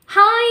Hi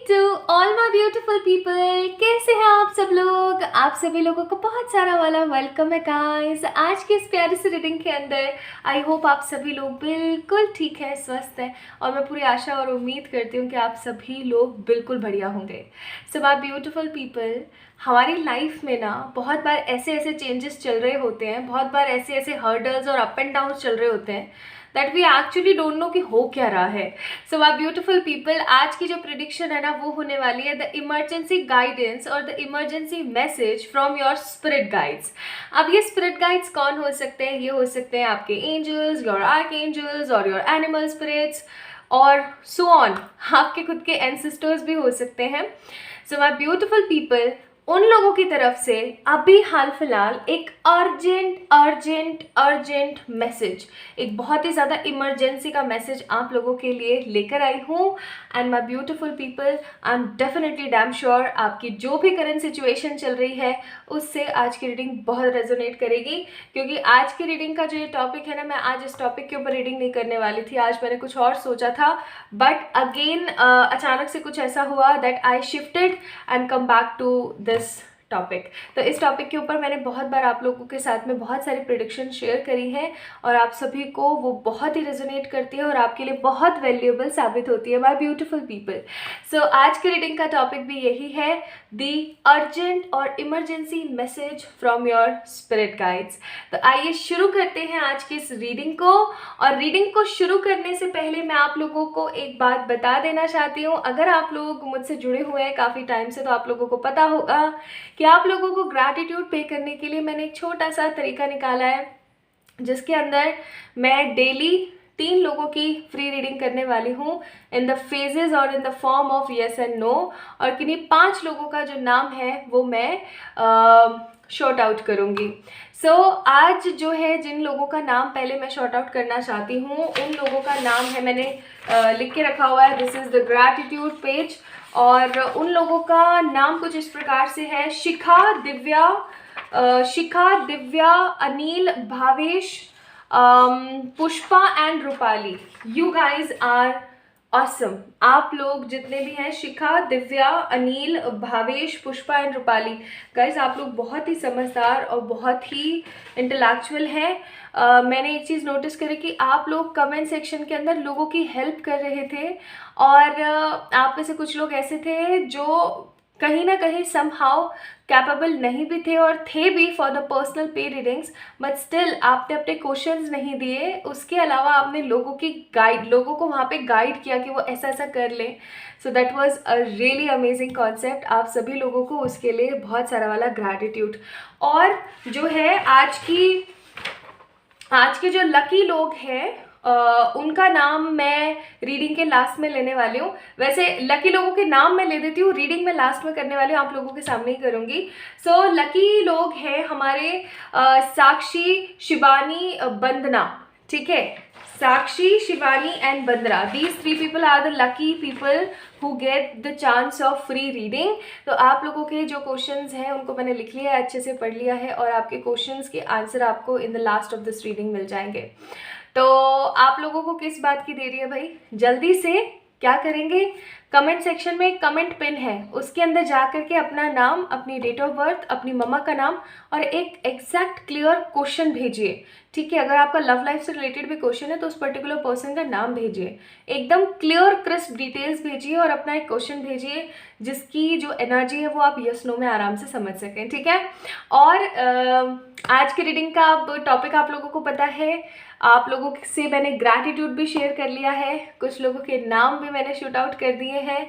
to all my beautiful people, कैसे हैं आप सब लोग। आप सभी लोगों को बहुत सारा वाला वेलकम है गाइस आज के इस प्यारे से रीडिंग के अंदर। आई होप आप सभी लोग बिल्कुल ठीक है, स्वस्थ हैं और मैं पूरी आशा और उम्मीद करती हूँ कि आप सभी लोग बिल्कुल बढ़िया होंगे। सो माय ब्यूटीफुल पीपल, हमारी लाइफ में ना बहुत बार ऐसे ऐसे चेंजेस चल रहे होते हैं, बहुत बार ऐसे ऐसे हर्डल्स और अप एंड डाउन चल रहे होते हैं that we actually don't know कि हो क्या रहा है। सो माय ब्यूटीफुल पीपल, आज की जो प्रिडिक्शन है ना वो होने वाली है द इमरजेंसी गाइडेंस और the emergency message from your spirit guides. अब ये स्पिरिट गाइड्स कौन हो सकते हैं? ये हो सकते हैं आपके एंजल्स, योर आर्क एंजल्स और योर एनिमल स्पिरिट्स और सो ऑन, आपके खुद के एंसेस्टर्स भी हो सकते हैं। सो माय ब्यूटीफुल पीपल, उन लोगों की तरफ से अभी हाल फिलहाल एक अर्जेंट अर्जेंट अर्जेंट मैसेज, एक बहुत ही ज़्यादा इमरजेंसी का मैसेज आप लोगों के लिए लेकर आई हूँ। And my beautiful people, I am definitely damn sure आपकी जो भी करंट सिचुएशन चल रही है उससे आज की रीडिंग बहुत रेजोनेट करेगी, क्योंकि आज की रीडिंग का जो ये टॉपिक है ना, मैं आज इस टॉपिक के ऊपर रीडिंग नहीं करने वाली थी। आज मैंने कुछ और सोचा था, बट अगेन अचानक से कुछ ऐसा हुआ that I shifted and come back to this topic. तो इस टॉपिक के ऊपर मैंने बहुत बार आप लोगों के साथ में बहुत सारी प्रिडिक्शन शेयर करी हैं और आप सभी को वो बहुत ही रेजोनेट करती है और आपके लिए बहुत वैल्यूएबल साबित होती है माय ब्यूटीफुल पीपल। सो आज की रीडिंग का टॉपिक भी यही है, दी अर्जेंट और emergency message from your spirit guides. तो आइए शुरू करते हैं आज की इस रीडिंग को। और रीडिंग को शुरू करने से पहले मैं आप लोगों को एक बात बता देना चाहती हूँ। अगर आप लोग मुझसे जुड़े हुए हैं काफ़ी टाइम से तो आप लोगों को पता होगा कि आप लोगों को ग्रैटिट्यूड पे करने के लिए मैंने एक छोटा सा तरीका निकाला है, जिसके अंदर मैं डेली 3 लोगों की फ्री रीडिंग करने वाली हूँ इन द फेजेस और in the form of yes and no. और किन्हीं 5 लोगों का जो नाम है वो मैं शॉर्ट आउट करूँगी। सो आज जो है जिन लोगों का नाम पहले मैं शॉर्ट आउट करना चाहती हूँ उन लोगों का नाम है, मैंने लिख के रखा हुआ है, this is the gratitude page. और उन लोगों का नाम कुछ इस प्रकार से है, Shikha, Divya, Anil, Bhavesh, Pushpa and Rupali. You guys are awesome. आप लोग जितने भी हैं, शिखा, दिव्या, अनिल, भावेश, पुष्पा एंड रूपाली, गाइज आप लोग बहुत ही समझदार और बहुत ही इंटेलेक्चुअल हैं। मैंने एक चीज़ नोटिस करी कि आप लोग कमेंट सेक्शन के अंदर लोगों की हेल्प कर रहे थे और आप में से कुछ लोग ऐसे थे जो कहीं ना कहीं समहाउ कैपेबल नहीं भी थे और थे भी for the personal pay readings, but still आपने अपने क्वेश्चंस नहीं दिए। उसके अलावा आपने लोगों को वहाँ पे गाइड किया कि वो ऐसा ऐसा कर लें। So that was a really amazing concept. आप सभी लोगों को उसके लिए बहुत सारा वाला ग्रैटिट्यूड। और जो है आज के जो लकी लोग हैं उनका नाम मैं रीडिंग के लास्ट में लेने वाली हूँ। वैसे लकी लोगों के नाम मैं ले देती हूँ, रीडिंग में लास्ट में करने वाली हूँ, आप लोगों के सामने ही करूँगी। सो लकी लोग हैं हमारे साक्षी, शिवानी, बंदना। ठीक है, Sakshi, Shivani and Bandana, these 3 people are the lucky people who get the chance of free reading. तो आप लोगों के जो क्वेश्चंस हैं उनको मैंने लिख लिया है, अच्छे से पढ़ लिया है और आपके क्वेश्चंस के आंसर आपको in the last of this reading मिल जाएंगे। तो आप लोगों को किस बात की देरी है भाई, जल्दी से क्या करेंगे, कमेंट सेक्शन में एक कमेंट पिन है, उसके अंदर जा करके अपना नाम, अपनी डेट ऑफ बर्थ, अपनी मम्मा का नाम और एक एग्जैक्ट क्लियर क्वेश्चन भेजिए। ठीक है, अगर आपका लव लाइफ से रिलेटेड भी क्वेश्चन है तो उस पर्टिकुलर पर्सन का नाम भेजिए, एकदम क्लियर क्रिस्प डिटेल्स भेजिए और अपना एक क्वेश्चन भेजिए जिसकी जो एनर्जी है वो आप यस नो में आराम से समझ सकें। ठीक है, और आज के रीडिंग का अब टॉपिक आप लोगों को पता है, आप लोगों से मैंने ग्रैटिट्यूड भी शेयर कर लिया है, कुछ लोगों के नाम भी मैंने शूट आउट कर दिए हैं।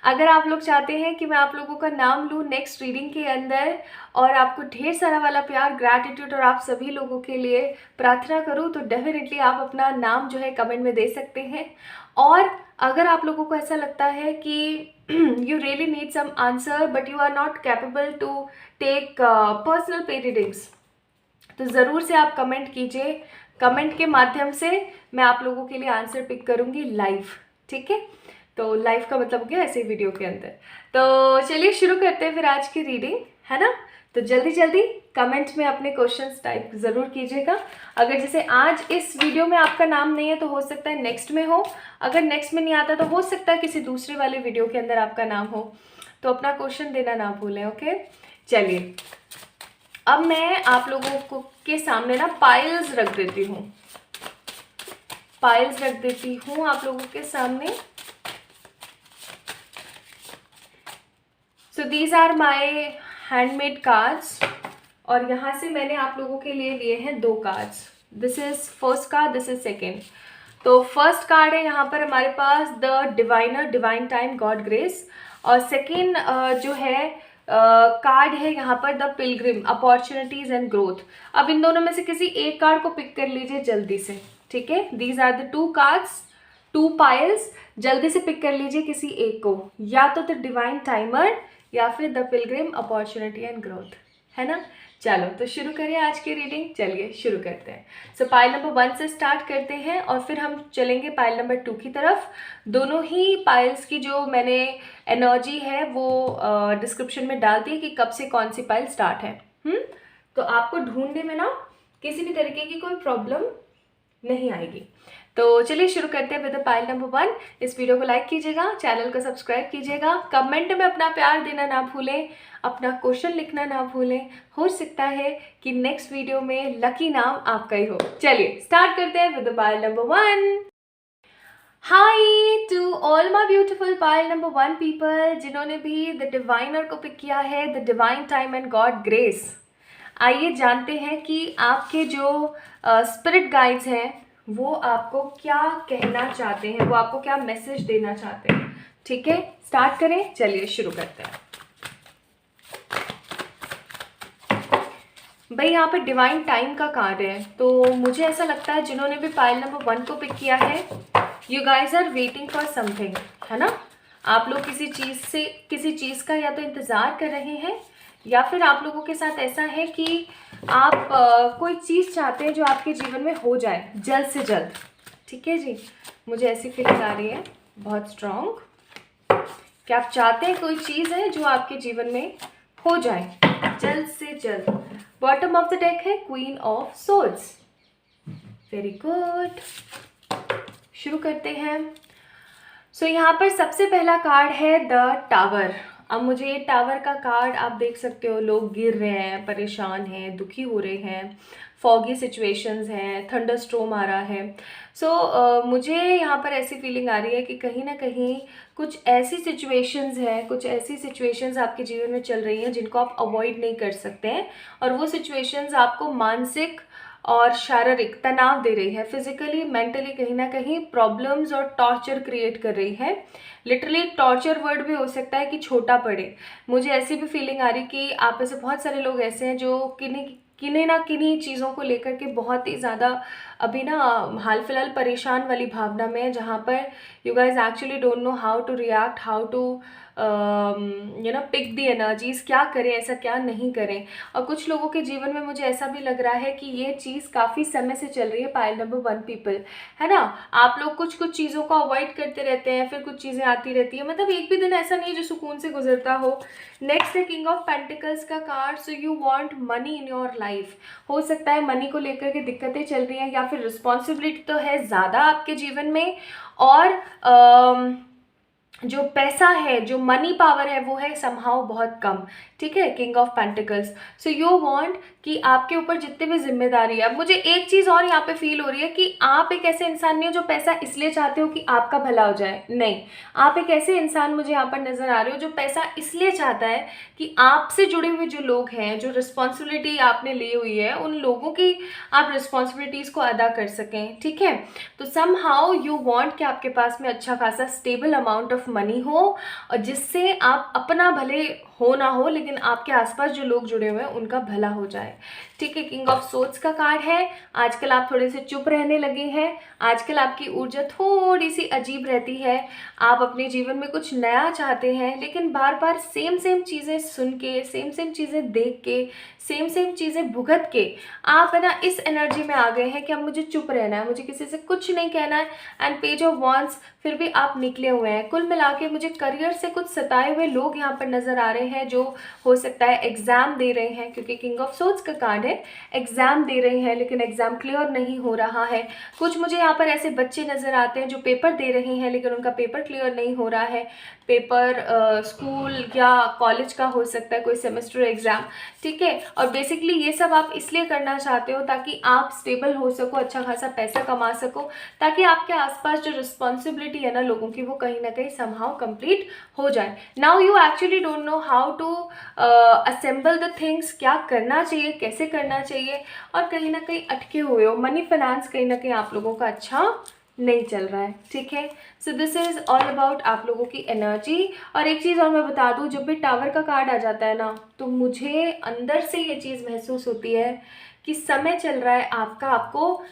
अगर आप लोग चाहते हैं कि मैं आप लोगों का नाम लूँ नेक्स्ट रीडिंग के अंदर और आपको ढेर सारा वाला प्यार, ग्रैटिट्यूड और आप सभी लोगों के लिए प्रार्थना करूँ, तो डेफिनेटली आप अपना नाम जो है कमेंट में दे सकते हैं। और अगर आप लोगों को ऐसा लगता है कि you really need some answer but you are not capable to take personal pay readings, तो ज़रूर से आप कमेंट कीजिए। कमेंट के माध्यम से मैं आप लोगों के लिए आंसर पिक करूँगी लाइव। ठीक है, तो लाइव का मतलब हो गया ऐसे वीडियो के अंदर। तो चलिए शुरू करते हैं फिर आज की रीडिंग, है ना। तो जल्दी जल्दी कमेंट में अपने क्वेश्चंस टाइप ज़रूर कीजिएगा। अगर जैसे आज इस वीडियो में आपका नाम नहीं है तो हो सकता है नेक्स्ट में हो, अगर नेक्स्ट में नहीं आता तो हो सकता है किसी दूसरे वाले वीडियो के अंदर आपका नाम हो। तो अपना क्वेश्चन देना ना भूलें। ओके, चलिए अब मैं आप लोगों को के सामने ना पाइल्स रख देती हूँ, पाइल्स रख देती हूँ आप लोगों के सामने। So these are my handmade cards और यहाँ से मैंने आप लोगों के लिए लिए हैं 2 cards. This is first card, this is second. तो फर्स्ट कार्ड है यहाँ पर हमारे पास the diviner, divine time, God grace. और सेकेंड जो है कार्ड है यहाँ पर the pilgrim, opportunities and growth. अब इन दोनों में से किसी एक कार्ड को पिक कर लीजिए जल्दी से, ठीक है। These are the 2 cards, 2 piles, जल्दी से पिक कर लीजिए किसी एक को, या तो द डिवाइन टाइमर या फिर the Pilgrim, opportunity and growth, है ना। चलो तो शुरू करें आज की रीडिंग, चलिए शुरू करते हैं। सो पाइल नंबर 1 से स्टार्ट करते हैं और फिर हम चलेंगे पाइल नंबर 2 की तरफ। दोनों ही पाइल्स की जो मैंने एनर्जी है वो डिस्क्रिप्शन में डाल दी कि कब से कौन सी पाइल स्टार्ट है। तो आपको ढूंढने में ना किसी भी तरीके की कोई प्रॉब्लम नहीं आएगी। तो चलिए शुरू करते हैं विद पाइल नंबर 1। इस वीडियो को लाइक कीजिएगा, चैनल को सब्सक्राइब कीजिएगा, कमेंट में अपना प्यार देना ना भूलें, अपना क्वेश्चन लिखना ना भूलें। हो सकता है कि नेक्स्ट वीडियो में लकी नाम आपका ही हो। चलिए स्टार्ट करते हैं with pile number 1। Hi to all my beautiful pile number 1 people, जिन्होंने भी द डिवाइनर को पिक किया है, the divine time and God grace. आइए जानते हैं कि आपके जो स्पिरिट गाइड्स हैं वो आपको क्या कहना चाहते हैं, वो आपको क्या मैसेज देना चाहते हैं। ठीक है, स्टार्ट करें, चलिए शुरू करते हैं। भाई यहाँ पे डिवाइन टाइम का कार्ड है, तो मुझे ऐसा लगता है जिन्होंने भी पाइल नंबर 1 को पिक किया है, you guys are waiting for something, है ना। आप लोग किसी चीज़ का या तो इंतज़ार कर रहे हैं या फिर आप लोगों के साथ ऐसा है कि आप कोई चीज़ चाहते हैं जो आपके जीवन में हो जाए जल्द से जल्द। ठीक है जी, मुझे ऐसी फीलिंग आ रही है बहुत स्ट्रॉन्ग कि आप चाहते हैं कोई चीज़ है जो आपके जीवन में हो जाए जल्द से जल्द। बॉटम ऑफ द डेक है queen of swords. Very good, शुरू करते हैं। सो यहाँ पर सबसे पहला कार्ड है द टावर। अब मुझे ये टावर का कार्ड आप देख सकते हो, लोग गिर रहे हैं, परेशान हैं, दुखी हो रहे हैं, फॉगी सिचुएशंस हैं, थंडर स्टॉर्म आ रहा है। मुझे यहाँ पर ऐसी फीलिंग आ रही है कि कहीं ना कहीं कुछ ऐसी सिचुएशंस हैं, कुछ ऐसी सिचुएशंस आपके जीवन में चल रही हैं जिनको आप अवॉइड नहीं कर सकते हैं, और वो सिचुएशंस आपको मानसिक और शारीरिक तनाव दे रही है, फिजिकली मेंटली कहीं ना कहीं प्रॉब्लम्स और टॉर्चर क्रिएट कर रही है। लिटरली टॉर्चर वर्ड भी हो सकता है कि छोटा पड़े। मुझे ऐसी भी फीलिंग आ रही कि आप में से बहुत सारे लोग ऐसे हैं जो किन्हीं ना किन्हीं चीज़ों को लेकर के बहुत ही ज़्यादा अभी ना हाल फिलहाल परेशान वाली भावना में है, जहाँ पर you guys actually don't know how to react, how to pick the energies, क्या करें, ऐसा क्या नहीं करें। और कुछ लोगों के जीवन में मुझे ऐसा भी लग रहा है कि ये चीज़ काफ़ी समय से चल रही है पाइल नंबर 1 पीपल, है ना। आप लोग कुछ चीज़ों को अवॉइड करते रहते हैं, फिर कुछ चीज़ें आती रहती है, मतलब एक भी दिन ऐसा नहीं जो सुकून से गुजरता हो। नेक्स्ट है किंग ऑफ पेंटिकल्स का card. So you want money in your life. हो सकता है मनी को लेकर के दिक्कतें चल रही हैं, या फिर रिस्पॉन्सिबिलिटी तो है ज़्यादा आपके जीवन में, और जो पैसा है, जो मनी पावर है वो है समहाउ बहुत कम। ठीक है, king of pentacles. So you want कि आपके ऊपर जितनी भी जिम्मेदारी है। अब मुझे एक चीज़ और यहाँ पे फील हो रही है कि आप एक ऐसे इंसान नहीं हो जो पैसा इसलिए चाहते हो कि आपका भला हो जाए, नहीं। आप एक ऐसे इंसान मुझे यहाँ पर नज़र आ रहे हो जो पैसा इसलिए चाहता है कि आपसे जुड़े हुए जो लोग हैं, जो रिस्पॉन्सिबिलिटी आपने ली हुई है, उन लोगों की आप रिस्पॉन्सिबिलिटीज़ को अदा कर सकें। ठीक है, तो सम हाउ यू वॉन्ट कि आपके पास में अच्छा खासा स्टेबल अमाउंट ऑफ मनी हो, और जिससे आप अपना भले हो ना हो लेकिन आपके आसपास जो लोग जुड़े हुए हैं उनका भला हो जाए। है, ठीक है। किंग ऑफ सोर्ड्स का कार्ड है। आजकल आप थोड़े से चुप रहने लगे हैं, आजकल आपकी ऊर्जा थोड़ी सी अजीब रहती है। आप अपने जीवन में कुछ नया चाहते हैं, लेकिन बार बार सेम सेम चीज़ें सुन के, सेम सेम चीज़ें देख के, सेम सेम चीज़ें भुगत के आप है ना इस एनर्जी में आ गए हैं कि अब मुझे चुप रहना है, मुझे किसी से कुछ नहीं कहना है। एंड पेज ऑफ वॉन्ड्स, फिर भी आप निकले हुए हैं। कुल मिला के मुझे करियर से कुछ सताए हुए लोग यहाँ पर नज़र आ रहे हैं, जो हो सकता है एग्ज़ाम दे रहे हैं, क्योंकि किंग ऑफ सोर्ड्स का कार्ड है। एग्ज़ाम दे रहे हैं लेकिन एग्ज़ाम क्लियर नहीं हो रहा है। कुछ मुझे यहाँ पर ऐसे बच्चे नज़र आते हैं जो पेपर दे रहे हैं लेकिन उनका पेपर क्लियर नहीं हो रहा है। पेपर स्कूल या कॉलेज का हो सकता है, कोई सेमेस्टर एग्ज़ाम, ठीक है। और बेसिकली ये सब आप इसलिए करना चाहते हो ताकि आप स्टेबल हो सको, अच्छा खासा पैसा कमा सको, ताकि आपके आसपास जो रिस्पॉन्सिबिलिटी है ना लोगों की, वो कहीं ना कहीं समहाउ कंप्लीट हो जाए। Now you actually don't know how to assemble the things, क्या करना चाहिए, कैसे करना चाहिए, और कहीं ना कहीं अटके हुए हो। मनी फाइनेंस कहीं ना कहीं आप लोगों का अच्छा नहीं चल रहा है, ठीक है। So this is all about आप लोगों की एनर्जी। और एक चीज़ और मैं बता दूं, जब भी टावर का कार्ड आ जाता है ना, तो मुझे अंदर से ये चीज़ महसूस होती है कि समय चल रहा है आपका, आपको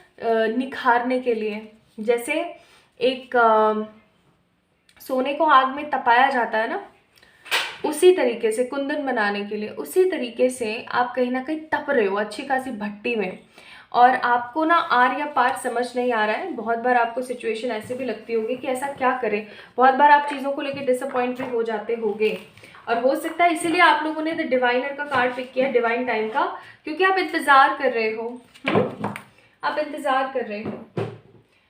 निखारने के लिए। जैसे एक सोने को आग में तपाया जाता है ना, उसी तरीके से, कुंदन बनाने के लिए उसी तरीके से आप कहीं ना कहीं तप रहे हो अच्छी खासी भट्टी में, और आपको ना आर या पार समझ नहीं आ रहा है। बहुत बार आपको सिचुएशन ऐसे भी लगती होगी कि ऐसा क्या करें, बहुत बार आप चीज़ों को लेकर डिसअपॉइंट भी हो जाते होंगे। और हो सकता है इसीलिए आप लोगों ने द डिवाइनर का कार्ड पिक किया, डिवाइन टाइम का, क्योंकि आप इंतज़ार कर रहे हो। आप इंतज़ार कर रहे हो।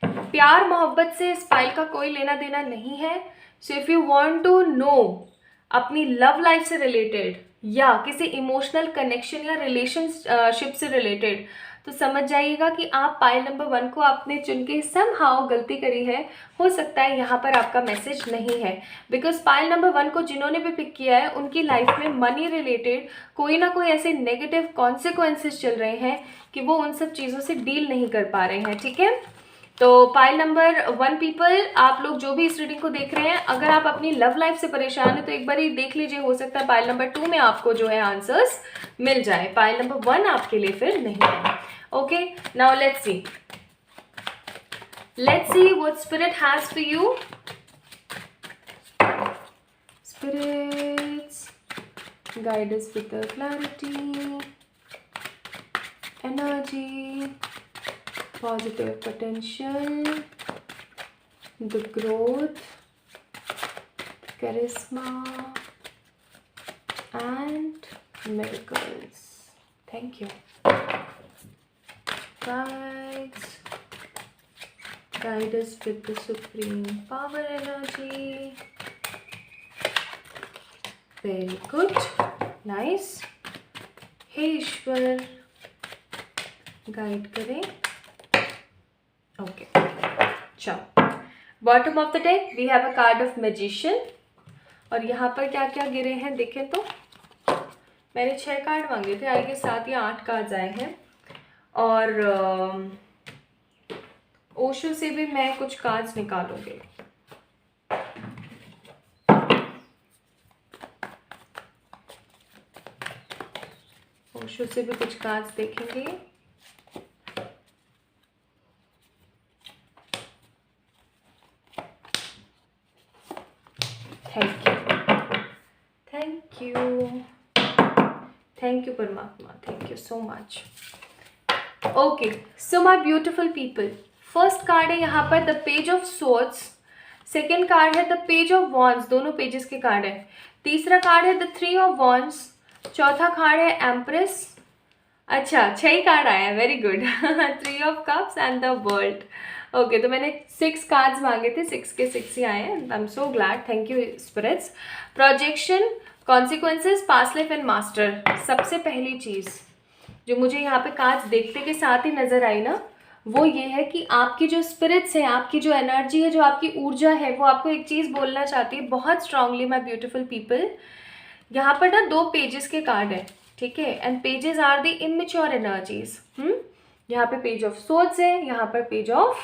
प्यार मोहब्बत से इस फाइल का कोई लेना देना नहीं है। So if you want to know अपनी लव लाइफ से रिलेटेड या किसी इमोशनल कनेक्शन या रिलेशनशिप से रिलेटेड, तो समझ जाइएगा कि आप पाइल नंबर 1 को आपने चुन के समहाउ गलती करी है। हो सकता है यहाँ पर आपका मैसेज नहीं है, बिकॉज पाइल नंबर 1 को जिन्होंने भी पिक किया है उनकी लाइफ में मनी रिलेटेड कोई ना कोई ऐसे नेगेटिव कॉन्सिक्वेंसेस चल रहे हैं कि वो उन सब चीज़ों से डील नहीं कर पा रहे हैं, ठीक है। तो पाइल नंबर 1 पीपल, आप लोग जो भी इस रीडिंग को देख रहे हैं, अगर आप अपनी लव लाइफ से परेशान है तो एक बार ही देख लीजिए, हो सकता है पाइल नंबर 2 में आपको जो है आंसर्स मिल जाए। पाइल नंबर 1 आपके लिए फिर नहीं है। Okay, now let's see what spirit has for you. Spirits guide us with the clarity, energy, positive potential, the growth, charisma and miracles. Thank you. Guides, guide us with the supreme power energy. Very good. Nice. हे ईश्वर guide करें। Okay, चलो bottom of the deck we have a card of magician. और यहाँ पर क्या क्या गिरे हैं देखें तो, मैंने 6 कार्ड मांगे थे, आई के 7 या 8 कार्ड्स आए हैं। और ओशो से भी मैं कुछ कार्ड्स निकालूंगी। ओशो से भी कुछ कार्ड्स देखेंगे। थैंक यू परमात्मा, thank you so much. Okay, so my beautiful people, first card है यहाँ पर the page of swords, second card है द पेज ऑफ वॉन्ड्स, दोनों पेजेस के कार्ड है। तीसरा कार्ड है द 3 ऑफ वॉन्ड्स, चौथा कार्ड है एम्प्रेस। अच्छा, 6 ही कार्ड आया है, very good. 3 of cups and the world. Okay, तो मैंने 6 कार्ड्स मांगे थे, 6 के 6 ही आए हैं। I am so glad, thank you spirits. Projection, consequences, past life and master. सबसे पहली चीज़ जो मुझे यहाँ पे कार्ड्स देखते के साथ ही नज़र आई ना, वो ये है कि आपकी जो स्पिरिट्स है, आपकी जो एनर्जी है, जो आपकी ऊर्जा है, वो आपको एक चीज़ बोलना चाहती है बहुत स्ट्रांगली, माय ब्यूटीफुल पीपल। यहाँ पर ना 2 पेजेस के कार्ड है, ठीक है, and pages are the immature energies. यहाँ पे पेज ऑफ सोर्ड्स है, यहाँ पर पेज ऑफ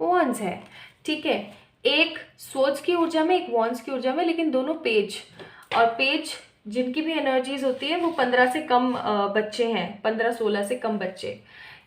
वॉन्ड्स है, ठीक है। एक सोर्ड्स की ऊर्जा में, एक वॉन्ड्स की ऊर्जा में, लेकिन दोनों पेज, और पेज जिनकी भी एनर्जीज होती है वो 15 से कम बच्चे हैं, 15-16 से कम बच्चे।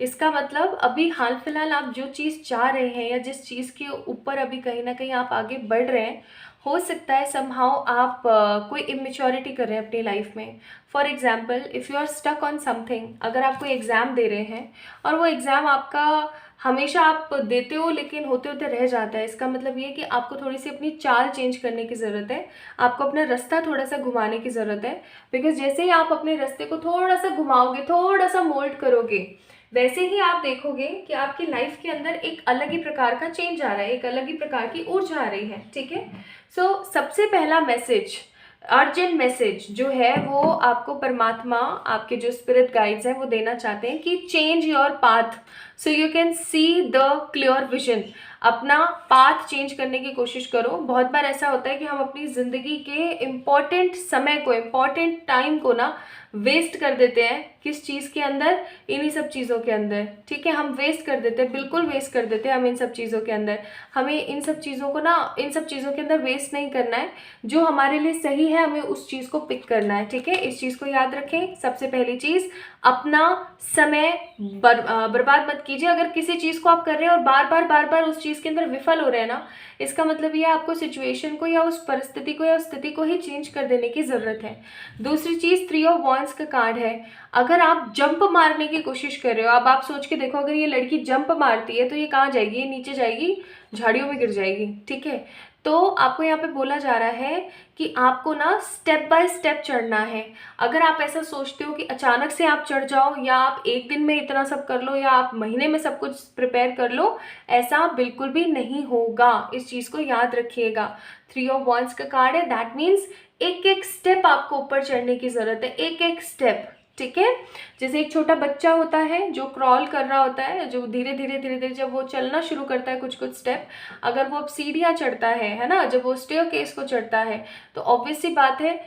इसका मतलब अभी हाल फिलहाल आप जो चीज़ चाह रहे हैं या जिस चीज़ के ऊपर अभी कहीं ना कहीं आप आगे बढ़ रहे हैं, हो सकता है समहाउ आप कोई इमेच्योरिटी कर रहे हैं अपनी लाइफ में। For example, if you are stuck on something, अगर आप कोई एग्ज़ाम दे रहे हैं और वो एग्ज़ाम आपका हमेशा आप देते हो लेकिन होते होते रह जाता है, इसका मतलब ये है कि आपको थोड़ी सी अपनी चाल चेंज करने की ज़रूरत है, आपको अपना रास्ता थोड़ा सा घुमाने की ज़रूरत है। बिकॉज जैसे ही आप अपने रास्ते को थोड़ा सा घुमाओगे, थोड़ा सा मोल्ड करोगे, वैसे ही आप देखोगे कि आपकी लाइफ के अंदर एक अलग ही प्रकार का चेंज आ रहा है, एक अलग ही प्रकार की ऊर्जा आ रही है। ठीक है, सो सबसे पहला मैसेज, अर्जेंट मैसेज जो है वो आपको परमात्मा, आपके जो स्पिरिट गाइड्स हैं वो देना चाहते हैं कि change your path so you can see the clear vision. अपना पाथ चेंज करने की कोशिश करो। बहुत बार ऐसा होता है कि हम अपनी ज़िंदगी के इम्पॉर्टेंट समय को, इम्पॉर्टेंट टाइम को ना वेस्ट कर देते हैं। किस चीज़ के अंदर? इन्हीं सब चीज़ों के अंदर। ठीक है, हम वेस्ट कर देते हैं, बिल्कुल वेस्ट कर देते हैं हम इन सब चीज़ों के अंदर। हमें इन सब चीज़ों को ना, इन सब चीज़ों के अंदर वेस्ट नहीं करना है। जो हमारे लिए सही है हमें उस चीज़ को पिक करना है। ठीक है, इस चीज़ को याद रखें। सबसे पहली चीज़, अपना समय बर्बाद मत कीजिए। अगर किसी चीज़ को आप कर रहे हैं और बार बार उस चीज़ के अंदर विफल हो रहे हैं ना, इसका मतलब ये आपको सिचुएशन को या उस परिस्थिति को या उस स्थिति को ही चेंज कर देने की ज़रूरत है। दूसरी चीज़, 3 ऑफ वॉन्ड्स का कार्ड है। अगर आप जंप मारने की कोशिश कर रहे हो, अब आप सोच के देखो, अगर ये लड़की जंप मारती है तो ये कहाँ जाएगी? ये नीचे जाएगी, झाड़ियों में गिर जाएगी। ठीक है, तो आपको यहाँ पे बोला जा रहा है कि आपको ना स्टेप बाय स्टेप चढ़ना है। अगर आप ऐसा सोचते हो कि अचानक से आप चढ़ जाओ, या आप एक दिन में इतना सब कर लो, या आप महीने में सब कुछ प्रिपेयर कर लो, ऐसा बिल्कुल भी नहीं होगा। इस चीज़ को याद रखिएगा। 3 ऑफ वॉन्ड्स का कार्ड है, दैट मीन्स एक एक स्टेप आपको ऊपर चढ़ने की ज़रूरत है, एक एक स्टेप। ठीक है, जैसे एक छोटा बच्चा होता है जो क्रॉल कर रहा होता है, जो धीरे धीरे जब वो चलना शुरू करता है कुछ कुछ स्टेप, अगर वो अब सीढ़ियाँ चढ़ता है ना, जब वो स्टेयरकेस को चढ़ता है, तो ऑब्वियस सी बात है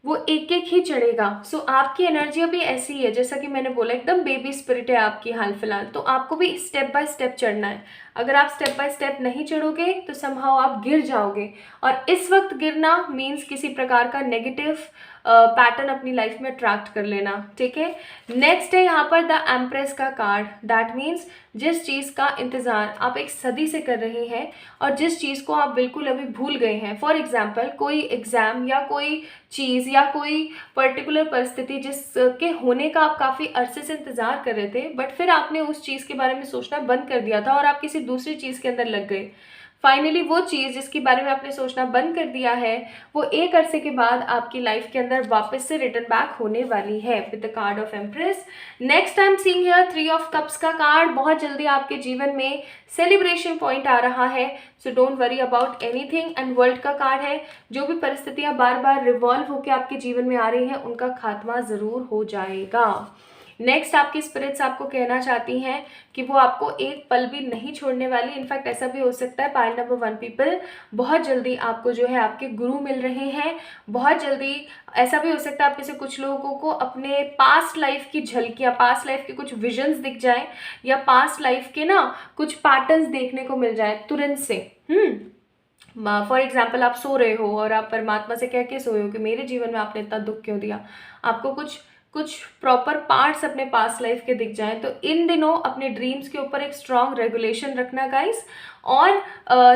वो एक एक ही चढ़ेगा। सो आपकी एनर्जी अभी ऐसी है, जैसा कि मैंने बोला, एकदम बेबी स्पिरिट है आपकी हाल फिलहाल। तो आपको भी स्टेप बाय स्टेप चढ़ना है। अगर आप स्टेप बाय स्टेप नहीं चढ़ोगे तो समहाउ आप गिर जाओगे, और इस वक्त गिरना मीन्स किसी प्रकार का नेगेटिव पैटर्न अपनी लाइफ में अट्रैक्ट कर लेना। ठीक है, नेक्स्ट है यहाँ पर द एम्प्रेस का कार्ड। दैट मीन्स जिस चीज़ का इंतज़ार आप एक सदी से कर रहे हैं और जिस चीज़ को आप बिल्कुल अभी भूल गए हैं, फॉर एग्जाम्पल कोई एग्ज़ाम या कोई चीज़ या कोई पर्टिकुलर परिस्थिति जिसके होने का आप काफ़ी अरसे से इंतज़ार कर रहे थे, बट फिर आपने उस चीज़ के बारे में सोचना बंद कर दिया था और आप किसी दूसरी चीज़ के अंदर लग गए। फाइनली वो चीज़ जिसके बारे में आपने सोचना बंद कर दिया है, वो एक अरसे के बाद आपकी लाइफ के अंदर वापस से रिटर्न बैक होने वाली है with the card of empress. Next I am seeing here 3 of cups का कार्ड। बहुत जल्दी आपके जीवन में सेलिब्रेशन पॉइंट आ रहा है, so don't worry about anything. And world का कार्ड है, जो भी परिस्थितियां बार बार रिवॉल्व होकर आपके जीवन में आ रही हैं उनका खात्मा ज़रूर हो जाएगा। नेक्स्ट आपकी स्पिरिट्स आपको कहना चाहती हैं कि वो आपको एक पल भी नहीं छोड़ने वाली। इनफैक्ट ऐसा भी हो सकता है, पाइल नंबर 1 पीपल, बहुत जल्दी आपको जो है आपके गुरु मिल रहे हैं। बहुत जल्दी ऐसा भी हो सकता है आप में से कुछ लोगों को अपने पास्ट लाइफ की झलकियाँ, पास्ट लाइफ के कुछ विजन्स दिख जाएं, या पास्ट लाइफ के ना कुछ पैटर्न्स देखने को मिल जाए तुरंत से। फॉर एग्जाम्पल, आप सो रहे हो और आप परमात्मा से कह के सोए हो कि मेरे जीवन में आपने इतना दुख क्यों दिया, आपको कुछ प्रॉपर पार्ट्स अपने पास्ट लाइफ के दिख जाएं, तो इन दिनों अपने ड्रीम्स के ऊपर एक स्ट्रॉन्ग रेगुलेशन रखना गाइस। और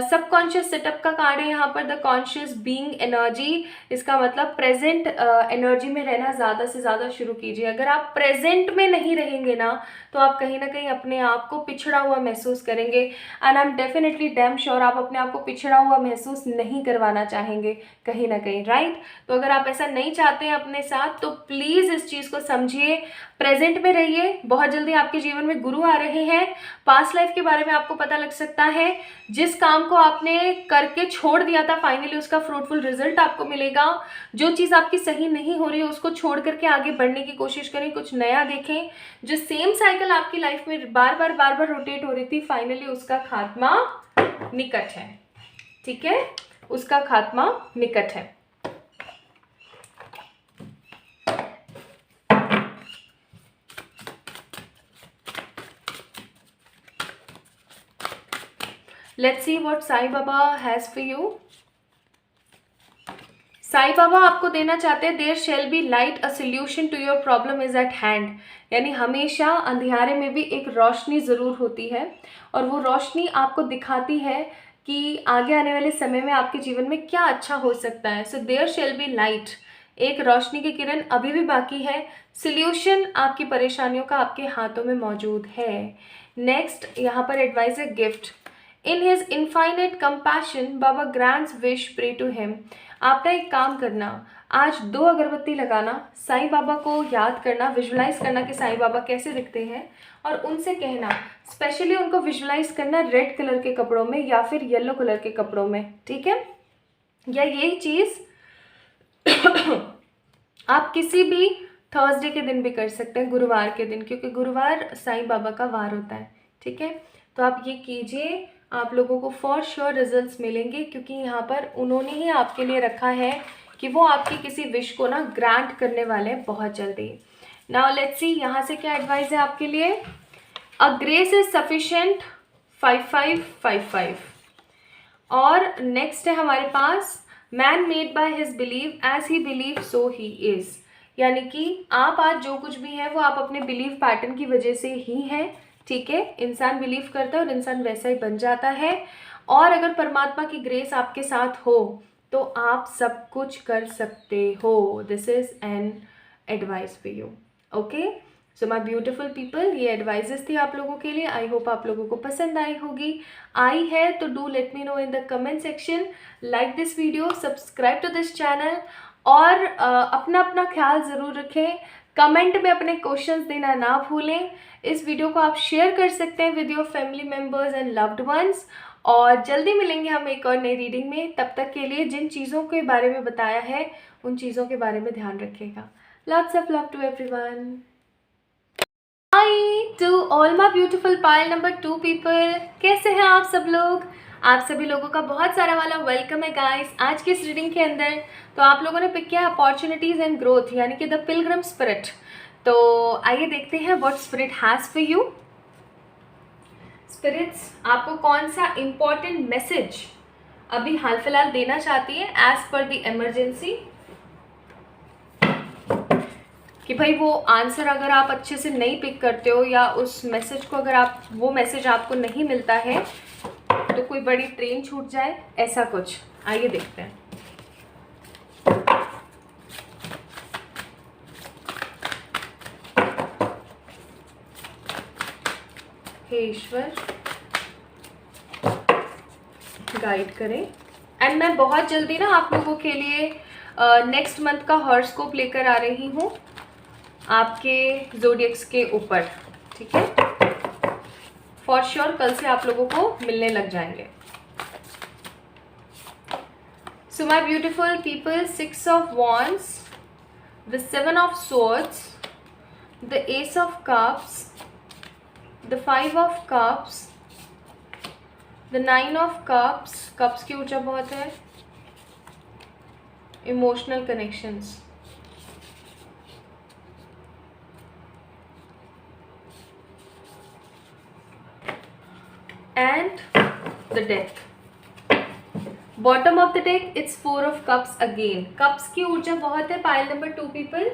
सबकॉन्शियस सेटअप का कार्ड है यहाँ पर द कॉन्शियस बीइंग एनर्जी। इसका मतलब प्रेजेंट एनर्जी में रहना ज़्यादा से ज़्यादा शुरू कीजिए। अगर आप प्रेजेंट में नहीं रहेंगे ना, तो आप कहीं ना कहीं अपने आप को पिछड़ा हुआ महसूस करेंगे। And I am definitely damn sure आप अपने आप को पिछड़ा हुआ महसूस नहीं करवाना चाहेंगे कहीं ना कहीं, राइट? तो अगर आप ऐसा नहीं चाहते हैं अपने साथ, तो प्लीज़ इस चीज़ को समझिए, प्रेजेंट में रहिए। बहुत जल्दी आपके जीवन में गुरु आ रहे हैं। पास्ट लाइफ के बारे में आपको पता लग सकता है। जिस काम को आपने करके छोड़ दिया था, फाइनली उसका फ्रूटफुल रिजल्ट आपको मिलेगा। जो चीज़ आपकी सही नहीं हो रही है उसको छोड़ करके आगे बढ़ने की कोशिश करें, कुछ नया देखें। जो सेम साइकिल आपकी लाइफ में बार बार रोटेट हो रही थी, फाइनली उसका खात्मा निकट है। ठीक है, उसका खात्मा निकट है। Let's see what Sai Baba has for you. Sai Baba आपको देना चाहते हैं there shall be light, a solution to your problem is at hand. यानी हमेशा अंधियारे में भी एक रोशनी ज़रूर होती है और वो रोशनी आपको दिखाती है कि आगे आने वाले समय में आपके जीवन में क्या अच्छा हो सकता है। So there shall be light, एक रोशनी की किरण अभी भी बाकी है। सोल्यूशन आपकी परेशानियों का आपके हाथों में मौजूद है। नेक्स्ट यहाँ पर एडवाइस है gift. In his infinite compassion बाबा grants wish, pray to him. आपका एक काम करना, आज 2 अगरबत्ती लगाना, साईं बाबा को याद करना, विजुलाइज करना कि साईं बाबा कैसे दिखते हैं और उनसे कहना, स्पेशली उनको विजुलाइज करना रेड कलर के कपड़ों में या फिर येलो कलर के कपड़ों में, ठीक है। या यही चीज़ आप किसी भी थर्सडे के दिन भी कर सकते हैं, गुरुवार के दिन, क्योंकि गुरुवार साईं बाबा का वार होता है, ठीक है। तो आप ये कीजिए, आप लोगों को फॉर श्योर रिजल्ट्स मिलेंगे, क्योंकि यहाँ पर उन्होंने ही आपके लिए रखा है कि वो आपकी किसी विश को ना ग्रांट करने वाले हैं बहुत जल्दी। नाउ लेट्स सी यहाँ से क्या एडवाइस है आपके लिए। A grace is sufficient 5555। और नेक्स्ट है हमारे पास man made by his believe, as he believe so he is. यानी कि आप आज जो कुछ भी है वो आप अपने बिलीव पैटर्न की वजह से ही हैं, ठीक है। इंसान बिलीव करता है और इंसान वैसा ही बन जाता है। और अगर परमात्मा की ग्रेस आपके साथ हो तो आप सब कुछ कर सकते हो। This is an advice for you, okay. So my beautiful people, ये एडवाइजेस थी आप लोगों के लिए। आई होप आप लोगों को पसंद आई होगी। आई है तो do let me know in the comment section, like this video, subscribe to this channel और अपना अपना ख्याल ज़रूर रखें। कमेंट में अपने क्वेश्चंस देना ना भूलें। इस वीडियो को आप शेयर कर सकते हैं with your family members and loved ones. और जल्दी मिलेंगे हम एक और नई रीडिंग में। तब तक के लिए जिन चीज़ों के बारे में बताया है उन चीज़ों के बारे में ध्यान रखिएगा। Loves of love to everyone. Hi to all my beautiful pile number 2 people, कैसे हैं आप सब लोग। आप सभी लोगों का बहुत सारा वाला वेलकम है गाइस आज की इस रीडिंग के अंदर। तो आप लोगों ने पिक किया अपॉर्चुनिटीज़ एंड ग्रोथ, यानी कि द पिलग्रिम स्पिरिट। तो आइए देखते हैं what spirit has for you. Spirits आपको कौन सा इम्पॉर्टेंट मैसेज अभी हाल फिलहाल देना चाहती है एज पर द इमरजेंसी, कि भाई वो आंसर अगर आप अच्छे से नहीं पिक करते हो या उस मैसेज को अगर आप वो मैसेज आपको नहीं मिलता है तो कोई बड़ी ट्रेन छूट जाए, ऐसा कुछ। आइए देखते हैं। हे ईश्वर गाइड करें। एंड मैं बहुत जल्दी ना आप लोगों के लिए नेक्स्ट मंथ का हॉरोस्कोप लेकर आ रही हूँ आपके ज़ोडिएक्स के ऊपर, ठीक है। फॉर श्योर कल से आप लोगों को मिलने लग जाएंगे। So my beautiful people, 6 of wands, the 7 of swords, the S of cups, the 5 of cups, the 9 of cups. Cups की ऊर्जा बहुत है। Emotional connections, and the death. Bottom of the deck it's 4 of cups again. Cups की ऊर्जा बहुत है pile number 2 people.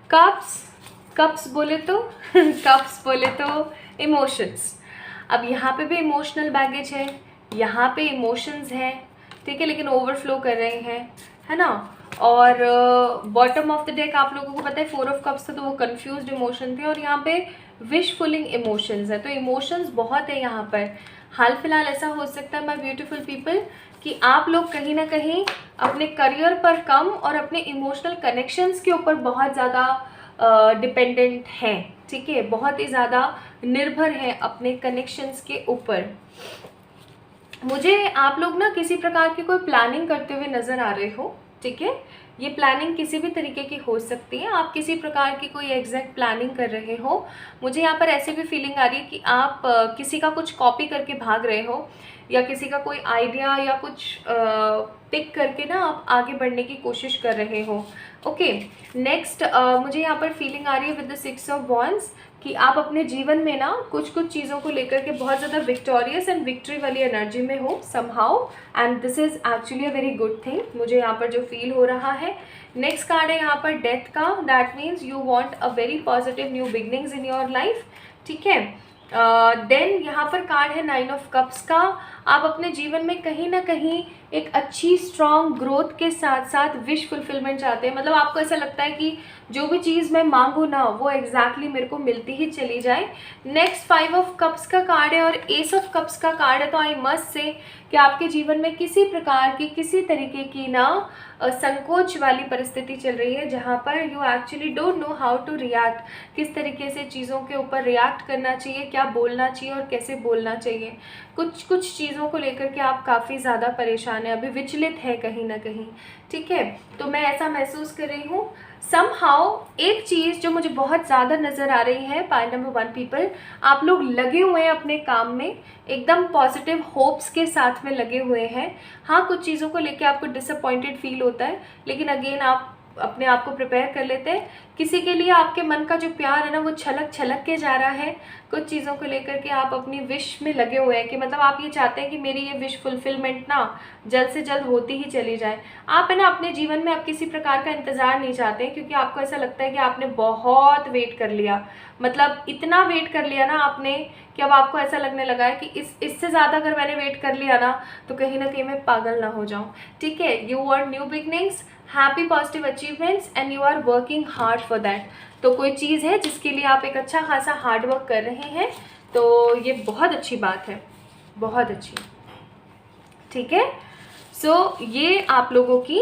Cups बोले तो कप्स बोले तो इमोशंस। अब यहाँ पे भी इमोशनल बैगेज है, यहाँ पे इमोशंस हैं, ठीक है, लेकिन ओवरफ्लो कर रहे हैं, है ना। और बॉटम ऑफ द डेक आप लोगों को पता है 4 ऑफ कप्स था तो वो कंफ्यूज्ड इमोशन थे और यहाँ पे विश फुलिंग इमोशंस है। तो इमोशंस बहुत है यहाँ पर। हाल फिलहाल ऐसा हो सकता है माय ब्यूटीफुल पीपल कि आप लोग कहीं ना कहीं अपने करियर पर कम और अपने इमोशनल कनेक्शंस के ऊपर बहुत ज़्यादा डिपेंडेंट हैं, ठीक है, बहुत ही ज़्यादा निर्भर हैं अपने कनेक्शंस के ऊपर। मुझे आप लोग ना किसी प्रकार की कोई प्लानिंग करते हुए नज़र आ रहे हो, ठीक है। ये प्लानिंग किसी भी तरीके की हो सकती है। आप किसी प्रकार की कोई एग्जैक्ट प्लानिंग कर रहे हो। मुझे यहाँ पर ऐसी भी फीलिंग आ रही है कि आप किसी का कुछ कॉपी करके भाग रहे हो या किसी का कोई आइडिया या कुछ पिक करके ना आप आगे बढ़ने की कोशिश कर रहे हो। ओके, नेक्स्ट मुझे यहाँ पर फीलिंग आ रही है विद द 6 ऑफ वॉन्ड्स कि आप अपने जीवन में ना कुछ कुछ चीज़ों को लेकर के बहुत ज़्यादा विक्टोरियस एंड विक्ट्री वाली एनर्जी में हो somehow, and this is actually a very good thing, मुझे यहाँ पर जो फील हो रहा है। नेक्स्ट कार्ड है यहाँ पर डेथ का, that means you want a very positive new beginnings in your life, ठीक है। देन यहाँ पर कार्ड है 9 ऑफ कप्स का। आप अपने जीवन में कहीं ना कहीं एक अच्छी स्ट्रॉन्ग ग्रोथ के साथ साथ विश फुलफिलमेंट चाहते हैं, मतलब आपको ऐसा लगता है कि जो भी चीज़ मैं मांगू ना वो एग्जैक्टली मेरे को मिलती ही चली जाए। नेक्स्ट 5 ऑफ कप्स का कार्ड है और एस ऑफ कप्स का कार्ड है। तो आई मस्ट से कि आपके जीवन में किसी प्रकार की किसी तरीके की ना संकोच वाली परिस्थिति चल रही है, जहाँ पर you actually don't know how to react, किस तरीके से चीज़ों के ऊपर रिएक्ट करना चाहिए, क्या बोलना चाहिए और कैसे बोलना चाहिए। कुछ कुछ चीज़ों को लेकर के आप काफ़ी ज़्यादा परेशान हैं, अभी विचलित है कहीं ना कहीं, ठीक है। तो मैं ऐसा महसूस कर रही हूँ। समहाउ एक चीज़ जो मुझे बहुत ज़्यादा नज़र आ रही है, पाइल नंबर 1 पीपल, आप लोग लगे हुए हैं अपने काम में, एकदम पॉजिटिव होप्स के साथ में लगे हुए हैं। हाँ, कुछ चीज़ों को लेके आपको डिसअपॉइंटेड फील होता है, लेकिन अगेन आप अपने आप को प्रिपेयर कर लेते हैं। किसी के लिए आपके मन का जो प्यार है ना वो छलक छलक के जा रहा है। कुछ चीज़ों को लेकर के आप अपनी विश में लगे हुए हैं कि मतलब आप ये चाहते हैं कि मेरी ये विश फुलफिलमेंट ना जल्द से जल्द होती ही चली जाए। आप है ना अपने जीवन में अब किसी प्रकार का इंतज़ार नहीं चाहते हैं, क्योंकि आपको ऐसा लगता है कि आपने बहुत वेट कर लिया, मतलब इतना वेट कर लिया ना आपने कि अब आपको ऐसा लगने लगा है कि इससे ज़्यादा अगर मैंने वेट कर लिया ना तो कहीं ना कहीं मैं पागल ना हो जाऊँ, ठीक है। You want new beginnings, happy positive achievements and you are working hard for that. तो कोई चीज़ है जिसके लिए आप एक अच्छा खासा हार्ड वर्क कर रहे हैं, तो ये बहुत अच्छी बात है, बहुत अच्छी, ठीक है। सो ये आप लोगों की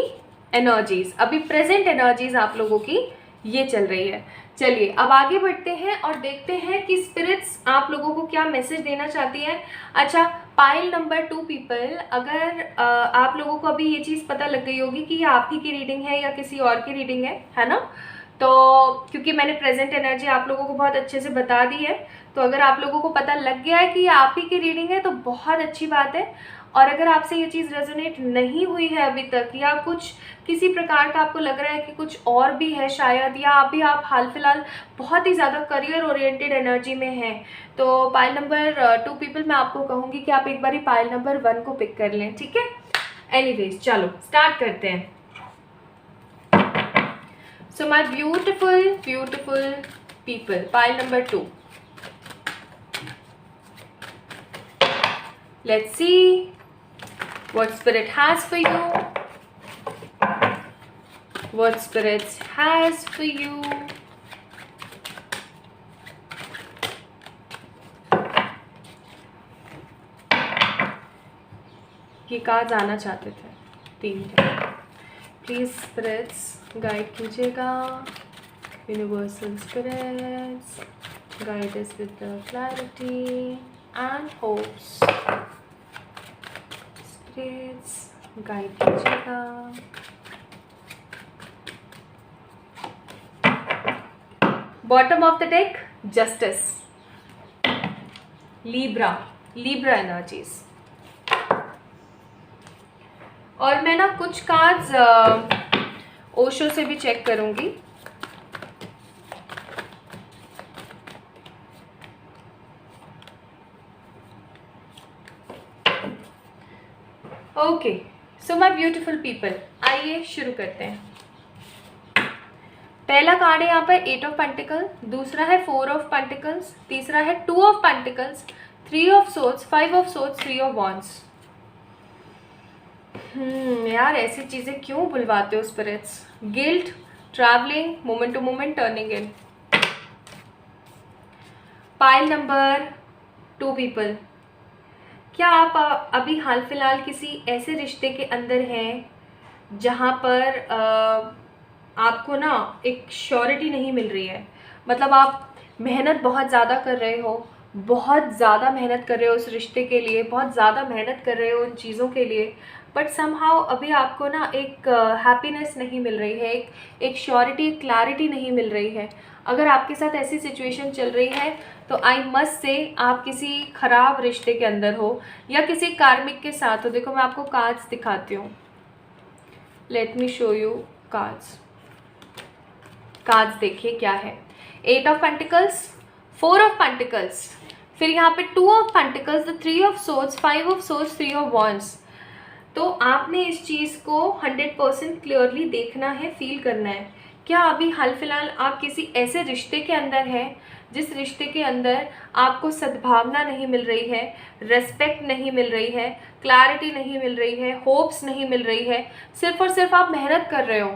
एनर्जीज, अभी प्रेजेंट एनर्जीज आप लोगों की ये चल रही है। चलिए अब आगे बढ़ते हैं और देखते हैं कि स्पिरिट्स आप लोगों को क्या मैसेज देना चाहती है। अच्छा, पाइल नंबर 2 पीपल, अगर आप लोगों को अभी ये चीज़ पता लग गई होगी कि ये आप ही की रीडिंग है या किसी और की रीडिंग है ना, तो क्योंकि मैंने प्रेजेंट एनर्जी आप लोगों को बहुत अच्छे से बता दी है, तो अगर आप लोगों को पता लग गया है कि ये आप ही की रीडिंग है तो बहुत अच्छी बात है। और अगर आपसे ये चीज़ रेजोनेट नहीं हुई है अभी तक, या कुछ किसी प्रकार का आपको लग रहा है कि कुछ और भी है शायद, या अभी आप हाल फिलहाल बहुत ही ज़्यादा करियर ओरिएंटेड एनर्जी में हैं, तो पाइल नंबर 2 पीपल मैं आपको कहूँगी कि आप एक बार ही पाइल नंबर 1 को पिक कर लें, ठीक है। एनीवेज चलो स्टार्ट करते हैं। So my beautiful beautiful people, pile number 2, let's see what spirit has for you, what spirits has for you. ये कार्ड आना चाहते थे 3 थे, प्लीज स्पिरिट्स गाइड कीजिएगा। Universal spirits guide us with the clarity and hopes. Spirits guide कीजिएगा। Bottom of the deck justice, Libra, Libra energies. और मैं ना कुछ कार्ड्स ओशो से भी चेक करूंगी। Okay, so my beautiful people, आइए शुरू करते हैं। पहला कार्ड है यहाँ पर 8 ऑफ पेंटिकल, दूसरा है 4 ऑफ पेंटिकल्स, तीसरा है 2 of pentacles, 3 of swords, 5 of swords, 3 of wands. यार ऐसी चीज़ें क्यों बुलवाते हो spirits. Guilt, travelling, moment to moment, turning in. Pile number 2 people, क्या आप अभी हाल फिलहाल किसी ऐसे रिश्ते के अंदर हैं जहाँ पर आपको ना एक श्योरिटी नहीं मिल रही है, मतलब आप मेहनत बहुत ज़्यादा कर रहे हो, बहुत ज़्यादा मेहनत कर रहे हो उस रिश्ते के लिए, बहुत ज़्यादा मेहनत कर रहे हो उन चीज़ों के लिए, बट समहाउ अभी आपको ना एक हैप्पीनेस नहीं मिल रही है, एक श्योरिटी, एक क्लैरिटी नहीं मिल रही है। अगर आपके साथ ऐसी सिचुएशन चल रही है तो आई मस्ट से आप किसी ख़राब रिश्ते के अंदर हो या किसी कार्मिक के साथ हो। देखो मैं आपको कार्ड्स दिखाती हूँ, let me show you cards. Cards देखिए क्या है। 8 ऑफ पेंटिकल्स, 4 ऑफ पेंटिकल्स, फिर यहाँ पे 2 of pentacles, the 3 of swords, 5 of swords, 3 of wands. तो आपने इस चीज़ को 100% क्लियरली देखना है, फील करना है। क्या अभी हाल फिलहाल आप किसी ऐसे रिश्ते के अंदर हैं जिस रिश्ते के अंदर आपको सद्भावना नहीं मिल रही है, रेस्पेक्ट नहीं मिल रही है, क्लैरिटी नहीं मिल रही है, होप्स नहीं मिल रही है, सिर्फ और सिर्फ आप मेहनत कर रहे हो,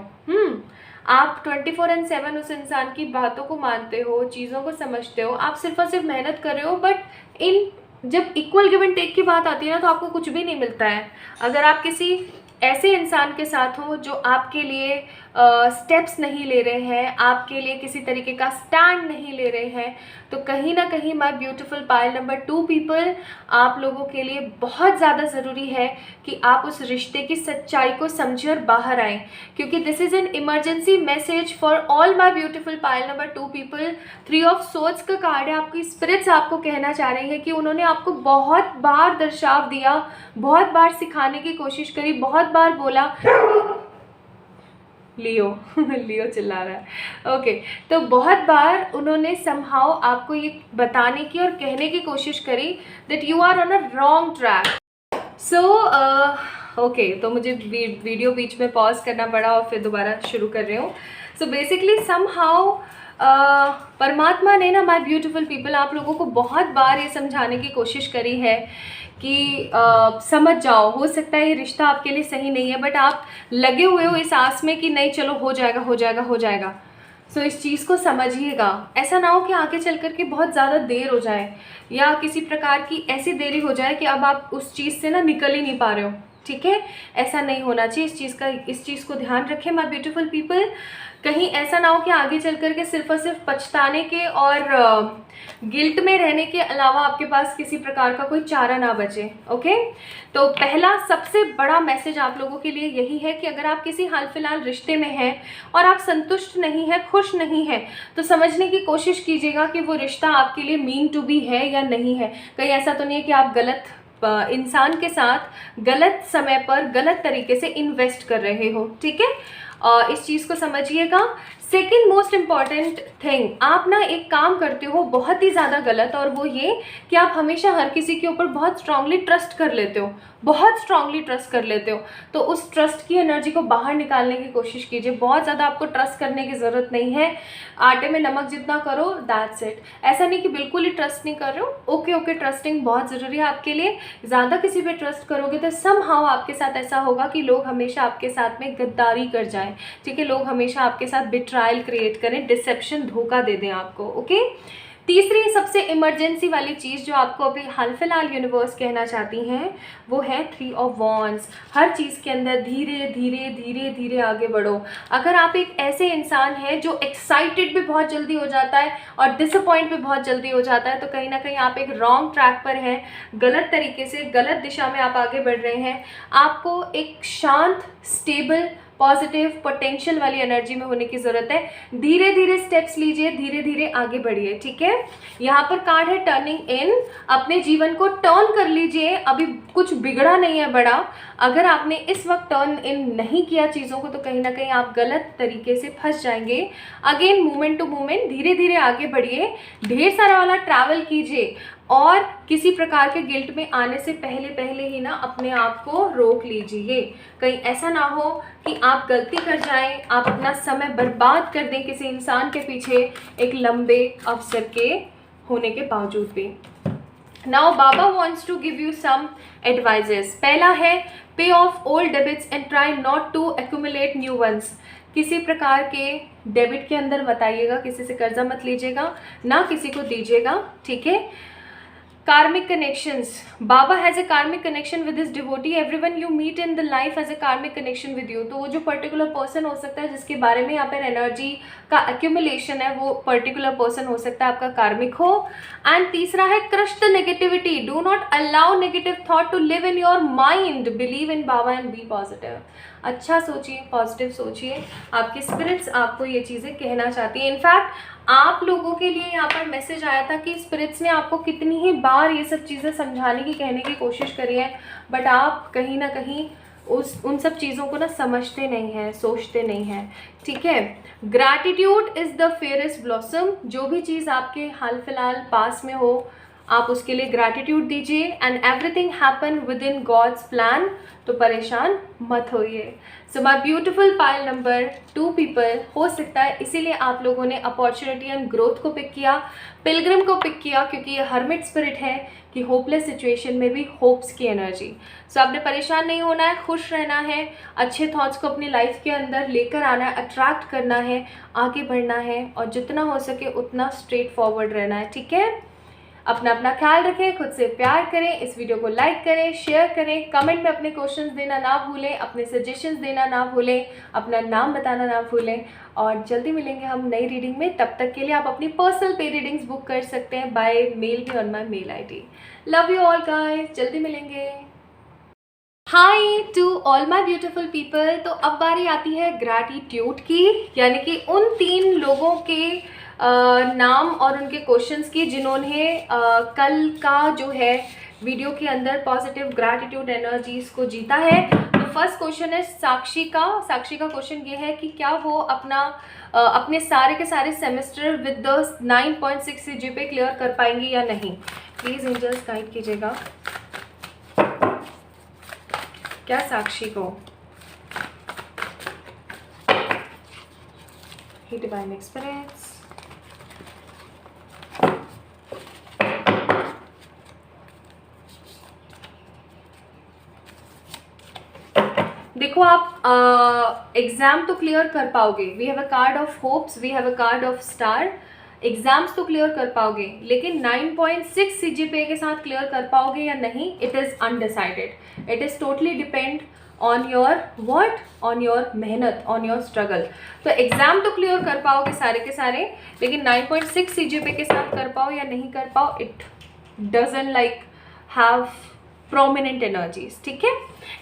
आप 24/7 उस इंसान की बातों को मानते हो, चीज़ों को समझते हो, आप सिर्फ और सिर्फ मेहनत कर रहे हो, बट जब इक्वल गिव एंड टेक की बात आती है ना, तो आपको कुछ भी नहीं मिलता है। अगर आप किसी ऐसे इंसान के साथ हो जो आपके लिए स्टेप्स नहीं ले रहे हैं, आपके लिए किसी तरीके का स्टैंड नहीं ले रहे हैं, तो कहीं ना कहीं my beautiful pile number 2 people, आप लोगों के लिए बहुत ज़्यादा ज़रूरी है कि आप उस रिश्ते की सच्चाई को समझें और बाहर आएँ, क्योंकि this is an emergency message for all my beautiful pile number 2 people. 3 of swords का कार्ड है, आपकी स्पिरिट्स आपको कहना चाह रही है कि उन्होंने आपको बहुत बार दर्शाव दिया, बहुत बार सिखाने की कोशिश करी, बहुत बार बोला। लियो लियो चिल्ला रहा है, ओके। तो बहुत बार उन्होंने समहाउ आपको ये बताने की और कहने की कोशिश करी that you are on a wrong track. So okay, तो मुझे वीडियो बीच में पॉज करना पड़ा और फिर दोबारा शुरू कर रही हूँ। सो बेसिकली समहाउ परमात्मा ने ना, माय ब्यूटीफुल पीपल, आप लोगों को बहुत बार ये समझाने की कोशिश करी है कि समझ जाओ, हो सकता है ये रिश्ता आपके लिए सही नहीं है, बट आप लगे हुए हो इस आस में कि नहीं चलो हो जाएगा हो जाएगा हो जाएगा। सो इस चीज़ को समझिएगा, ऐसा ना हो कि आगे चल कर के बहुत ज़्यादा देर हो जाए या किसी प्रकार की ऐसी देरी हो जाए कि अब आप उस चीज़ से ना निकल ही नहीं पा रहे हो, ठीक है। ऐसा नहीं होना चाहिए, इस चीज़ को ध्यान रखें माय ब्यूटीफुल पीपल। कहीं ऐसा ना हो कि आगे चल कर के सिर्फ और सिर्फ पछताने के और गिल्ट में रहने के अलावा आपके पास किसी प्रकार का कोई चारा ना बचे, ओके। तो पहला सबसे बड़ा मैसेज आप लोगों के लिए यही है कि अगर आप किसी हाल फिलहाल रिश्ते में हैं और आप संतुष्ट नहीं हैं, खुश नहीं हैं, तो समझने की कोशिश कीजिएगा कि वो रिश्ता आपके लिए मीन टू बी है या नहीं है। कहीं ऐसा तो नहीं है कि आप गलत इंसान के साथ गलत समय पर गलत तरीके से इन्वेस्ट कर रहे हो, ठीक है। इस चीज़ को समझिएगा। सेकेंड मोस्ट इम्पॉर्टेंट थिंग, आप ना एक काम करते हो बहुत ही ज़्यादा गलत, और वो ये कि आप हमेशा हर किसी के ऊपर बहुत स्ट्रांगली ट्रस्ट कर लेते हो, बहुत स्ट्रांगली ट्रस्ट कर लेते हो। तो उस ट्रस्ट की एनर्जी को बाहर निकालने की कोशिश कीजिए। बहुत ज़्यादा आपको ट्रस्ट करने की ज़रूरत नहीं है, आटे में नमक जितना करो दैट्स इट। ऐसा नहीं कि बिल्कुल ही ट्रस्ट नहीं कर रहे हो, ओके ट्रस्टिंग बहुत ज़रूरी है आपके लिए। ज़्यादा किसी पे ट्रस्ट करोगे तो समहाउ आपके साथ ऐसा होगा कि लोग हमेशा आपके साथ में गद्दारी कर जाएं, ठीक है। लोग हमेशा आपके साथ बिट्रायल क्रिएट करें, डिसेप्शन, धोखा दे दें आपको, ओके। तीसरी सबसे इमरजेंसी वाली चीज़ जो आपको अभी हाल फिलहाल यूनिवर्स कहना चाहती हैं वो है 3 ऑफ वॉन्ड्स। हर चीज़ के अंदर धीरे धीरे धीरे धीरे आगे बढ़ो। अगर आप एक ऐसे इंसान हैं जो एक्साइटेड भी बहुत जल्दी हो जाता है और डिसअपॉइंट भी बहुत जल्दी हो जाता है, तो कहीं ना कहीं आप एक रॉन्ग ट्रैक पर हैं, गलत तरीके से गलत दिशा में आप आगे बढ़ रहे हैं। आपको एक शांत, स्टेबल, पॉजिटिव, पोटेंशियल वाली एनर्जी में होने की ज़रूरत है। धीरे धीरे स्टेप्स लीजिए, धीरे धीरे आगे बढ़िए, ठीक है। यहाँ पर कार्ड है टर्निंग इन, अपने जीवन को टर्न कर लीजिए, अभी कुछ बिगड़ा नहीं है बड़ा। अगर आपने इस वक्त टर्न इन नहीं किया चीज़ों को, तो कहीं ना कहीं आप गलत तरीके से फंस जाएंगे। अगेन मोमेंट टू मोमेंट धीरे धीरे आगे बढ़िए, ढेर सारा वाला ट्रैवल कीजिए, और किसी प्रकार के गिल्ट में आने से पहले ही ना अपने आप को रोक लीजिए। कहीं ऐसा ना हो कि आप गलती कर जाएं, आप अपना समय बर्बाद कर दें किसी इंसान के पीछे एक लंबे अवसर के होने के बावजूद भी। नाउ बाबा wants to give you some advices. पहला है pay off old debits and try not to accumulate new ones. किसी प्रकार के डेबिट के अंदर मत आइएगा, किसी से कर्जा मत लीजिएगा, ना किसी को दीजिएगा, ठीक है। Karmic connections. Baba has a karmic connection with his devotee. Everyone you meet in the life has a karmic connection with you. तो वो जो पर्टिकुलर पर्सन हो सकता है जिसके बारे में यहाँ पर एनर्जी का एक्यूमुलेशन है, वो पर्टिकुलर पर्सन हो सकता है आपका कार्मिक हो। एंड तीसरा है crush the negativity. Do not allow negative thought to live in your mind. Believe in बाबा एंड बी पॉजिटिव। अच्छा सोचिए, पॉजिटिव सोचिए। आपकी स्पिरिट्स आपको ये चीज़ें कहना चाहती हैं। इनफैक्ट आप लोगों के लिए यहाँ पर मैसेज आया था कि स्पिरिट्स ने आपको कितनी ही बार ये सब चीज़ें समझाने की, कहने की कोशिश करी है, बट आप कहीं ना कहीं उन सब चीज़ों को ना समझते नहीं हैं, सोचते नहीं हैं, ठीक है। Gratitude is the fairest blossom. जो भी चीज़ आपके हाल फिलहाल पास में हो, आप उसके लिए ग्रैटिट्यूड दीजिए। And everything happen within God's plan, तो परेशान मत होइए। So my beautiful pile number 2 people, हो सकता है इसीलिए आप लोगों ने अपॉर्चुनिटी एंड ग्रोथ को पिक किया, पिलग्रिम को पिक किया, क्योंकि ये हर्मिट स्पिरिट है कि होपलेस सिचुएशन में भी होप्स की एनर्जी। सो आपने परेशान नहीं होना है, खुश रहना है, अच्छे थॉट्स को अपनी लाइफ के अंदर लेकर आना है, अट्रैक्ट करना है, आगे बढ़ना है, और जितना हो सके उतना स्ट्रेट फॉरवर्ड रहना है, ठीक है। अपना अपना ख्याल रखें, खुद से प्यार करें, इस वीडियो को लाइक करें, शेयर करें, कमेंट में अपने क्वेश्चंस देना ना भूलें, अपने सजेशंस देना ना भूलें, अपना नाम बताना ना भूलें। और जल्दी मिलेंगे हम नई रीडिंग में। तब तक के लिए आप अपनी पर्सनल पे रीडिंग्स बुक कर सकते हैं बाय मेल भी on my mail ID। Love you all guys, जल्दी मिलेंगे। Hi to all my beautiful people. तो अब बारी आती है ग्रैटिट्यूड की, यानी कि उन 3 लोगों के नाम और उनके क्वेश्चंस की जिन्होंने कल का जो है वीडियो के अंदर पॉजिटिव ग्रैटिट्यूड एनर्जीज को जीता है। तो फर्स्ट क्वेश्चन है साक्षी का। साक्षी का क्वेश्चन ये है कि क्या वो अपने सारे के सारे semester with the 9.6 CGPA clear कर पाएंगी या नहीं। प्लीज़ एंजल्स गाइड कीजिएगा क्या साक्षी को। ही डिवाइन एक्सपीरियंस, देखो आप एग्जाम तो क्लियर कर पाओगे। We have a card of hopes, we have a card of star. Exams तो क्लियर कर पाओगे, लेकिन 9.6 CGPA के साथ क्लियर कर पाओगे या नहीं, it is undecided. It is totally depend on your what, on your मेहनत, ऑन योर स्ट्रगल। तो एग्जाम तो क्लियर कर पाओगे सारे के सारे, लेकिन 9.6 CGPA के साथ कर पाओ या नहीं कर पाओ, it doesn't like have prominent energies, ठीक है।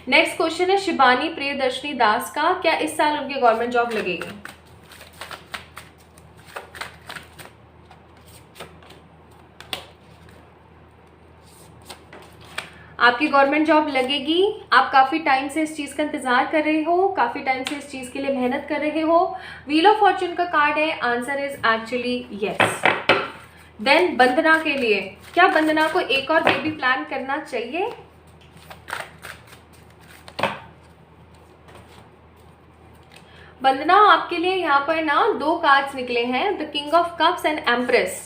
नेक्स्ट क्वेश्चन है शिबानी प्रियदर्शनी दास का। क्या इस साल उनकी गवर्नमेंट जॉब लगेगी। आपकी गवर्नमेंट जॉब लगेगी। आप काफ़ी टाइम से इस चीज़ का इंतज़ार कर रहे हो, काफ़ी टाइम से इस चीज़ के लिए मेहनत कर रहे हो। व्हील ऑफ फॉर्चून का कार्ड है, answer is actually yes. Then Vandana के लिए, क्या वंदना को एक और बेबी प्लान करना चाहिए। वंदना आपके लिए यहाँ पर ना 2 कार्ड्स निकले हैं, the king of cups and empress.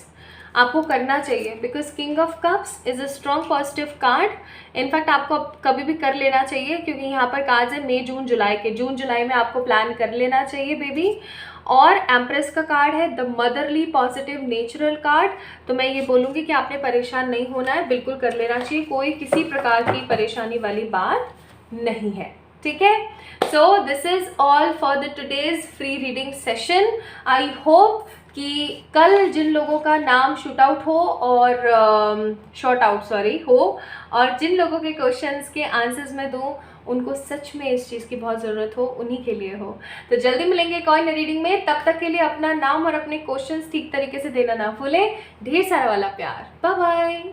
आपको करना चाहिए, because king of cups is a strong positive card. In fact आपको कभी भी कर लेना चाहिए, क्योंकि यहाँ पर कार्ड्स है मई, जून, जुलाई के। जून जुलाई में आपको प्लान कर लेना चाहिए बेबी। और एम्प्रेस का कार्ड है the motherly positive natural card. तो मैं ये बोलूँगी कि आपने परेशान नहीं होना है, बिल्कुल कर लेना चाहिए, कोई किसी प्रकार की परेशानी वाली बात नहीं है, ठीक है। So this is all for the today's free reading session. I hope कि कल जिन लोगों का नाम शूट आउट हो और शॉर्ट आउट सॉरी हो, और जिन लोगों के क्वेश्चंस के आंसर्स मैं दूं, उनको सच में इस चीज़ की बहुत ज़रूरत हो, उन्हीं के लिए हो। तो जल्दी मिलेंगे एक और रीडिंग में। तब तक के लिए अपना नाम और अपने क्वेश्चंस ठीक तरीके से देना ना भूलें। ढेर सारा वाला प्यार। Bye bye.